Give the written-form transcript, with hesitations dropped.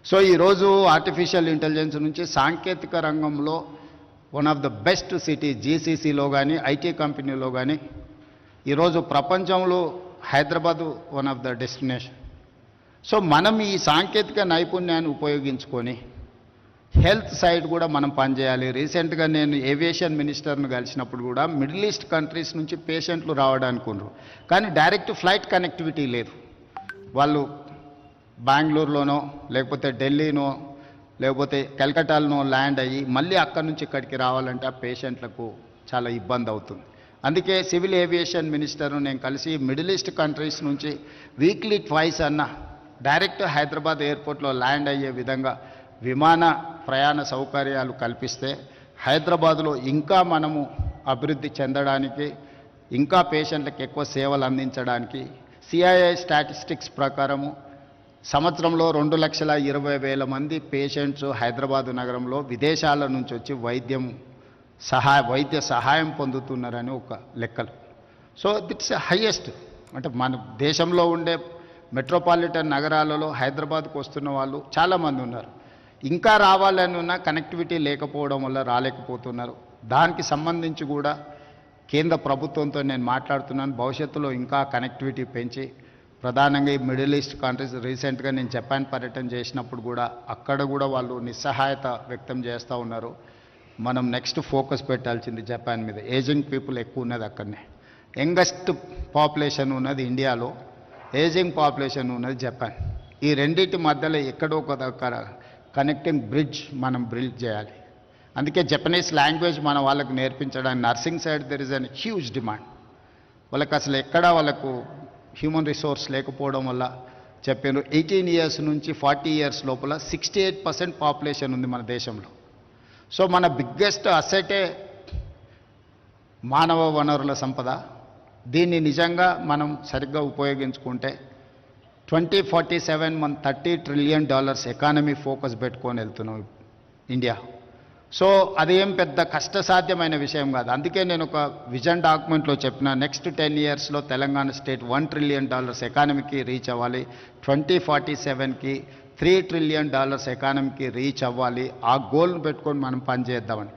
So ఈరోజు artificial intelligence నుంచి సాంకేతిక రంగంలో one of the best city జీసీసీలో కానీ ఐటీ కంపెనీలో కానీ ఈరోజు ప్రపంచంలో Hyderabad one of the destination. So మనం ఈ సాంకేతిక నైపుణ్యాన్ని ఉపయోగించుకొని హెల్త్ సైడ్ కూడా మనం పనిచేయాలి. రీసెంట్గా నేను ఏవియేషన్ మినిస్టర్ను కలిసినప్పుడు కూడా మిడిల్ ఈస్ట్ కంట్రీస్ నుంచి పేషెంట్లు రావడానికి ఉన్నారు, కానీ డైరెక్ట్ ఫ్లైట్ కనెక్టివిటీ లేదు. వాళ్ళు బెంగళూరులోనో లేకపోతే ఢిల్లీనో లేకపోతే కలకట్టాలోనో ల్యాండ్ అయ్యి మళ్ళీ అక్కడి నుంచి ఇక్కడికి రావాలంటే ఆ పేషెంట్లకు చాలా ఇబ్బంది అవుతుంది. అందుకే సివిల్ ఏవియేషన్ మినిస్టర్ను నేను కలిసి మిడిల్ ఈస్ట్ కంట్రీస్ నుంచి వీక్లీ ట్వైస్ అన్న డైరెక్ట్ హైదరాబాద్ ఎయిర్పోర్ట్లో ల్యాండ్ అయ్యే విధంగా విమాన ప్రయాణ సౌకర్యాలు కల్పిస్తే హైదరాబాదులో ఇంకా మనము అభివృద్ధి చెందడానికి, ఇంకా పేషెంట్లకు ఎక్కువ సేవలు అందించడానికి సిఐఐ స్టాటిస్టిక్స్ ప్రకారము సంవత్సరంలో 2,20,000 మంది పేషెంట్స్ హైదరాబాదు నగరంలో విదేశాల నుంచి వచ్చి వైద్య సహాయం పొందుతున్నారని ఒక లెక్కలు. So that's highest. అంటే మన దేశంలో ఉండే మెట్రోపాలిటన్ నగరాలలో హైదరాబాద్కు వస్తున్న వాళ్ళు చాలామంది ఉన్నారు. ఇంకా రావాలని ఉన్న కనెక్టివిటీ లేకపోవడం వల్ల రాలేకపోతున్నారు. దానికి సంబంధించి కూడా కేంద్ర ప్రభుత్వంతో నేను మాట్లాడుతున్నాను. భవిష్యత్తులో ఇంకా కనెక్టివిటీ పెంచి ప్రధానంగా ఈ మిడిల్ ఈస్ట్ కంట్రీస్, రీసెంట్గా నేను జపాన్ పర్యటన చేసినప్పుడు కూడా అక్కడ కూడా వాళ్ళు నిస్సహాయత వ్యక్తం చేస్తూ ఉన్నారు. మనం నెక్స్ట్ ఫోకస్ పెట్టాల్సింది జపాన్ మీద. ఏజింగ్ పీపుల్ ఎక్కువ ఉన్నది అక్కడనే. యంగెస్ట్ పాపులేషన్ ఉన్నది ఇండియాలో, ఏజింగ్ పాపులేషన్ ఉన్నది జపాన్. ఈ రెండింటి మధ్యలో ఎక్కడో ఒక దగ్గర కనెక్టింగ్ బ్రిడ్జ్ మనం బిల్డ్ చేయాలి. అందుకే జపనీస్ లాంగ్వేజ్ మన వాళ్ళకు నేర్పించడానికి nursing side there is an huge demand. వాళ్ళకి అసలు ఎక్కడా వాళ్ళకు హ్యూమన్ రిసోర్స్ లేకపోవడం వల్ల చెప్పారు 18 years నుంచి 40 years లోపల 68% పాపులేషన్ ఉంది మన దేశంలో. సో మన బిగ్గెస్ట్ అసెటే మానవ వనరుల సంపద. దీన్ని నిజంగా మనం సరిగ్గా ఉపయోగించుకుంటే 2047 మన $30 trillion ఎకానమీ ఫోకస్ పెట్టుకొని వెళ్తున్నాం ఇండియా. సో అదేం పెద్ద కష్టసాధ్యమైన విషయం కాదు. అందుకే నేను ఒక విజన్ డాక్యుమెంట్లో చెప్పిన నెక్స్ట్ 10 yearsలో తెలంగాణ స్టేట్ $1 trillion ఎకానమీకి రీచ్ అవ్వాలి, 2047కి $3 trillion ఎకానమీకి రీచ్ అవ్వాలి. ఆ గోల్ను పెట్టుకొని మనం పనిచేద్దామని.